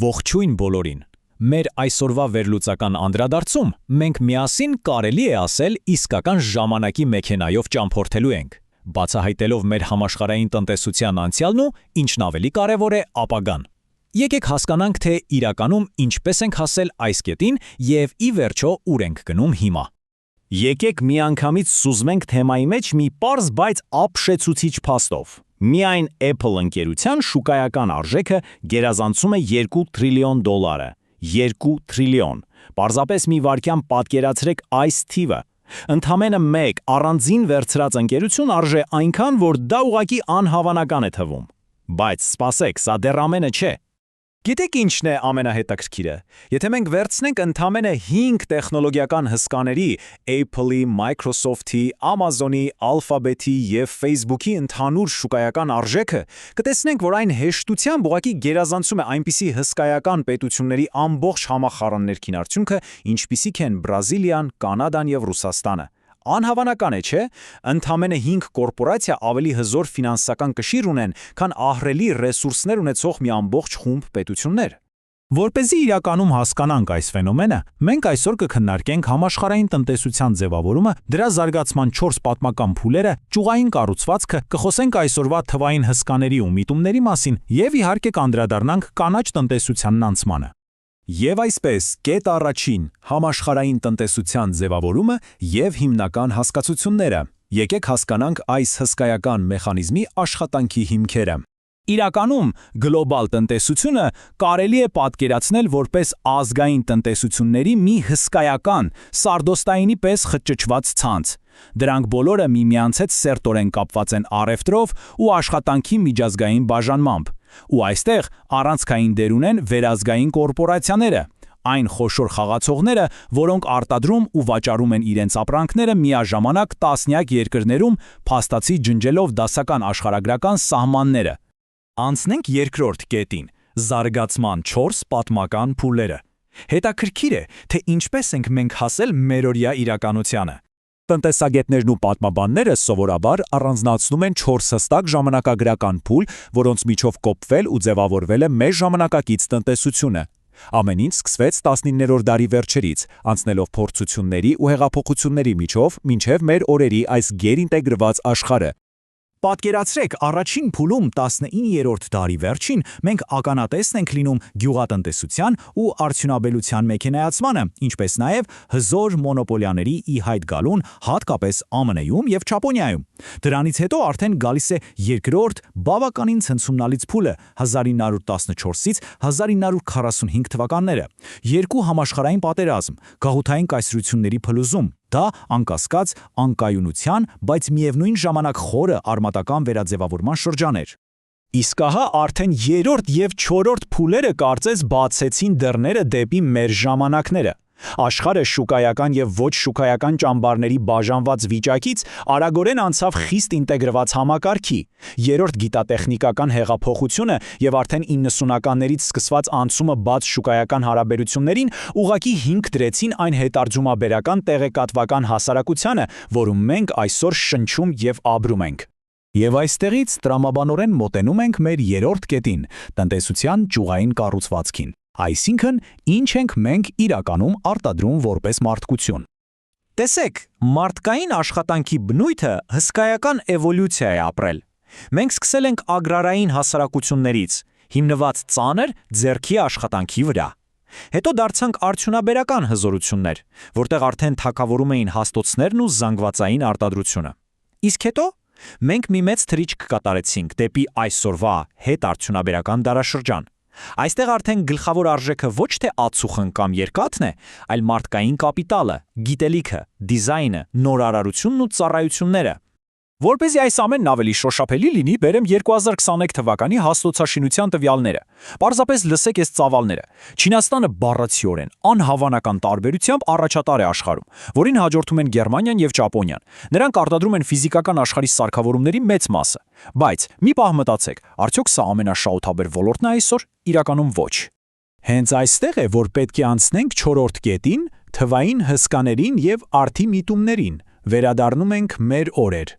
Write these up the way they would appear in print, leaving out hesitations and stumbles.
Ողջույն բոլորին։ Մեր այսօրվա վերլուծական անդրադարձում մենք միասին կարելի է ասել իսկական ժամանակի մեքենայով ճամփորդելու ենք, բացահայտելով մեր համաշխարհային տնտեսության անցյալն ու ինչն ավելի կարևոր է ապագան։ Եկեք հասկանանք, թե իրականում ինչպես ենք հասել այս կետին եւ ի վերջո ուր ենք գնում հիմա։ Եկեք միանգամից սուզմենք թեմայի մեջ մի պարզ, բայց ապշեցուցիչ փաստով։ Միայն Apple ընկերության շուկայական արժեքը գերազանցում է $2 տրիլիոն։ 2 տրիլիոն։ Պարզապես մի վայրկյան պատկերացրեք այս թիվը։ Ընդամենը մեկ առանձին վերցրած ընկերություն արժե այնքան, որ դա ուղղակի անհավանական է թվում։ Բայց սպասեք, սա դեռ ամենը չէ։ Գիտեք ինչն է ամենահետաքրքիրը։ Եթե մենք վերցնենք ընդամենը 5 տեխնոլոգիական հսկաների՝ Apple-ի, Microsoft-ի, Amazon-ի, Alphabet-ի եւ Facebook-ի ընդհանուր շուկայական արժեքը, կտեսնենք, որ այն հեշտությամբ ուղղակի գերազանցում է այնպիսի հսկայական պետությունների ամբողջ համախառն ներքին արդյունքը, ինչպիսիք են Բրազիլիան, Կանադան եւ Ռուսաստանը։ Անհավանական է, չէ՞։ Ընդամենը 5 կորպորացիա ավելի հզոր ֆինանսական կշիռ ունեն, քան ահռելի ռեսուրսներ ունեցող մի ամբողջ խումբ պետություններ։ Որպեսզի իրականում հասկանանք այս ֆենոմենը, մենք այսօր կքննարկենք համաշխարհային տնտեսության ձևավորումը, դրա զարգացման 4 պատմական փուլերը, ճյուղային կառուցվածքը, կխոսենք այսօրվա թվային հսկաների ու միտումների մասին եւ իհարկե կանդրադառնանք կանաչ տնտեսությանն անցմանը։ Եվ այսպես, կետ առաջին՝ համաշխարհային տնտեսության ձևավորումը եւ հիմնական հասկացությունները։ Եկեք հասկանանք այս հսկայական մեխանիզմի աշխատանքի հիմքերը։ Իրականում գլոբալ տնտեսությունը կարելի է պատկերացնել որպես ազգային տնտեսությունների մի հսկայական, սարդոստայինի պես խճճված ցանց։ Դրանք բոլորը միմյանց հետ սերտորեն կապված են առևտրով ու աշխատանքի միջազգային բաժանմամբ։ Ու այստեղ առանցքային դեր ունեն վերազգային կորպորացիաները, այն խոշոր խաղացողները, որոնք արտադրում ու վաճառում են իրենց ապրանքները միաժամանակ տասնյակ երկրներում, փաստացի ջնջելով դասական աշխարհագրական սահմանները։ Անցնենք երկրորդ կետին՝ զարգացման 4 պատմական փուլերը։ Հետաքրքիր է, թե ինչպես ենք մենք հասել մերօրյա իրականությանը։ Տնտեսագետներն ու պատմաբանները սովորաբար առանձնացնում են 4 հստակ ժամանակագրական փուլ, որոնց միջով կոփվել ու ձևավորվել է մեր ժամանակակից տնտեսությունը։ Ամեն ինչ սկսվեց 19-րդ դարի վերջերից, անցնելով փորձությունների ու հեղափոխությունների միջով մինչև մեր օրերի այս գերինտեգրված աշխարհը։ Պատկերացրեք, առաջին փուլում 19-րդ դարի վերջին մենք ականատեսն ենք լինում գյուղատնտեսության ու արդյունաբերության մեքենայացմանը, ինչպես նաև հզոր մոնոպոլիաների ի հայտ գալուն, հատկապես ԱՄՆ-ում եւ Ճապոնիայում։ Դրանից հետո արդեն գալիս է երկրորդ բավականին ցնցումնալից փուլը 1914-ից 1945 թվականները։ Երկու համաշխարհային պատերազմ, գաղութային կայսրությունների փլուզում, դա անկասկած անկայունության, բայց միևնույն ժամանակ խորը արմատական վերաձևավորման շրջան էր։ Իսկ ահա արդեն երրորդ եւ չորրորդ փուլերը կարծես բացեցին դռները դեպի մեր ժամանակները։ Աշխարհը շուկայական եւ ոչ շուկայական ճամբարների բաժանված վիճակից արագորեն անցավ խիստ ինտեգրված համակարգի։ Երրորդ գիտատեխնիկական հեղափոխությունը եւ արդեն 90-ականներից սկսված անցումը բաց շուկայական հարաբերություններին ուղղակի հիմք դրեցին այն հետարձումաբերական տեղեկատվական հասարակությանը, որում մենք այսօր շնչում եւ ապրում ենք։ Եվ այստեղից տրամաբանորեն մոտենում ենք մեր երրորդ կետին՝ տնտեսության ճյուղային կառուցվածքին։ Այսինքն, ինչ ենք մենք իրականում արտադրում որպես մարդկություն։ Տեսեք, մարդկային աշխատանքի բնույթը հսկայական էվոլյուցիա է ապրել։ Մենք սկսել ենք ագրարային հասարակություններից, հիմնված ծանր ձեռքի աշխատանքի վրա։ Հետո դարձանք արդյունաբերական հզորություններ, որտեղ արդեն թագավորում էին հաստոցներն ու զանգվածային արտադրությունը։ Իսկ հետո մենք մի մեծ թռիչք կատարեցինք դեպի այսօրվա հետարդյունաբերական դարաշրջան։ Այստեղ արդեն գլխավոր արժեքը ոչ թե ածուխն կամ երկաթն է, այլ մարդկային կապիտալը, գիտելիքը, դիզայնը, նորարարությունն ու ծառայությունները։ Որպեսզի այս ամենն ավելի շոշափելի լինի, բերեմ 2021 թվականի հաստոցաշինության տվյալները։ Պարզապես լսեք այս ծավալները։ Չինաստանը բառացիորեն անհավանական տարբերությամբ առաջատար է աշխարհում, որին հաջորդում են Գերմանիան եւ Ճապոնիան։ Նրանք արտադրում են ֆիզիկական աշխարհի սարքավորումների մեծ մասը։ Բայց մի պահ մտածեք, արդյոք սա ամենաշահութաբեր ոլորտն է այսօր։ Իրականում ոչ։ Հենց այստեղ է, որ պետք է անցնենք 4-րդ կետին, թվային հսկաներին եւ արդի միտումներին։ Վերադառնում ենք մեր օրեր։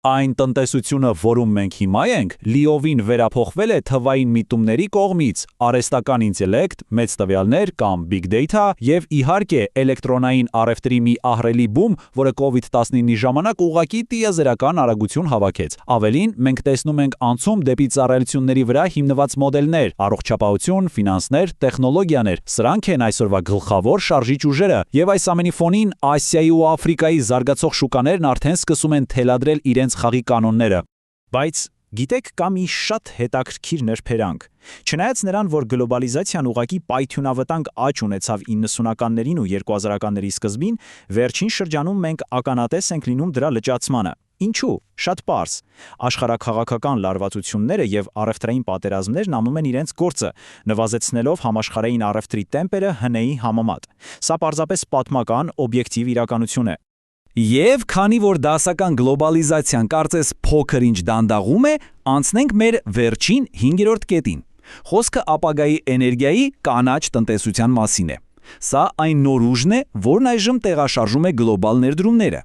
Այն տնտեսությունը, որում մենք հիմա ենք, լիովին վերափոխվել է թվային միտումների կողմից, արհեստական ինտելեկտ, մեծ տվյալներ կամ big data եւ իհարկե էլեկտրոնային առևտրի մի ահռելի բում, որը COVID-19-ի ժամանակ ուղղակի տիեզերական արագություն հավաքեց։ Ավելին, մենք տեսնում ենք անցում դեպի ծառայությունների վրա հիմնված մոդելներ, առողջապահություն, ֆինանսներ, տեխնոլոգիաներ։ Սրանք են այսօրվա գլխավոր շարժիչ ուժերը, եւ այս ամենի ֆոնին Ասիայի ու Աֆրիկայի զարգացող շուկաներն արդեն սկսում են թելադրել իրենց խաղի կանոնները։ Բայց գիտեք, կա մի շատ հետաքրքիր նրբերանգ։ Չնայած նրան, որ գլոբալիզացիան ուղղակի պայթյունավտանգ աճ ունեցավ 90-ականներին ու 2000-ականների սկզբին, վերջին շրջանում մենք ականատես ենք լինում դրա լճացմանը։ Ինչու՞։ Շատ պարզ։ Աշխարհաքաղաքական լարվածությունները եւ առևտրային պատերազմներն անում են իրենց գործը, նվազեցնելով համաշխարհային առևտրի տեմպերը հնեի համեմատ։ Սա պարզապես պատմական, օբյեկտիվ իրականություն է։ Եվ քանի որ դասական գլոբալիզացիան կարծես փոքր-ինչ դանդաղում է, անցնենք մեր վերջին 5-րդ կետին։ Խոսքը ապագայի էներգիայի կանաչ տնտեսության մասին է։ Սա այն նոր ուժն է, որն այժմ տեղաշարժում է գլոբալ ներդրումները։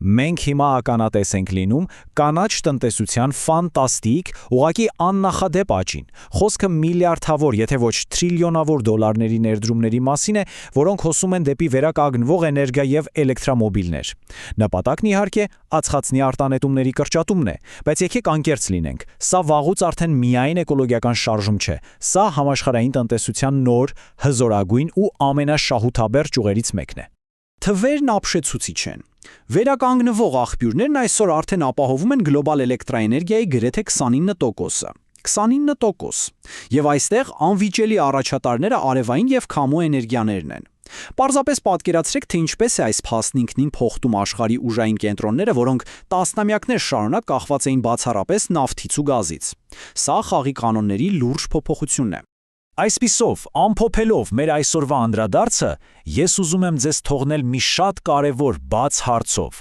Մենք հիմա ականատես ենք լինում կանաչ տնտեսության ֆանտաստիկ, ուղղակի աննախադեպ աճին։ Խոսքը միլիարդավոր, եթե ոչ տրիլիոնավոր դոլարների ներդրումների մասին է, որոնք հոսում են դեպի վերականգնվող էներգիա եւ էլեկտրամոբիլներ։ Նպատակն իհարկե ածխածնի արտանետումների կրճատումն է, բայց եկեք անկեղծ լինենք։ Սա վաղուց արդեն միայն էկոլոգիական շարժում չէ։ Սա համաշխարհային տնտեսության նոր, հզորագույն ու ամենաշահութաբեր ճյուղերից մեկն է։ Թվերն ապշեցուցիչ են։ Վերականգնվող աղբյուրներն այսօր արդեն ապահովում են գլոբալ էլեկտրաէներգիայի գրեթե 29%-ը։ 29%։ Եվ այստեղ անվիճելի առաջատարները արևային եւ քամու էներգիաներն են։ Պարզապես պատկերացրեք, թե ինչպես է այս փաստն ինքնին փոխում աշխարհի ուժային կենտրոնները, որոնք տասնամյակներ շարունակ կախված էին բացառապես նավթից ու գազից։ Սա խաղի կանոնների լուրջ փոփոխությունն է։ Այսպիսով, ամփոփելով մեր այսօրվա անդրադարձը, ես ուզում եմ ձեզ թողնել մի շատ կարևոր բաց հարցով։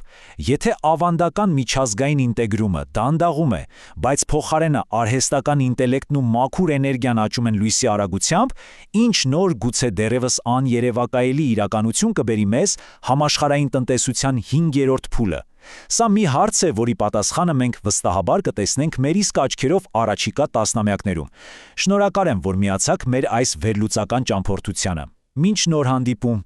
Եթե ավանդական միջազգային ինտեգրումը դանդաղում է, բայց փոխարենը արհեստական ինտելեկտն ու մաքուր էներգիան աճում են լույսի արագությամբ, ինչ նոր գուցե դեռևս աներևակայելի իրականություն կբերի մեզ համաշխարհային տնտեսության 5-րդ փուլը։ Սա մի հարց է, որի պատասխանը մենք վստահաբար կտեսնենք մեր իսկ աչքերով առաջիկա տասնամյակներում։ Շնորհակալ եմ, որ միացաք մեր այս վերլուծական ճամփորդությանը։ Մինչ նոր հանդիպում։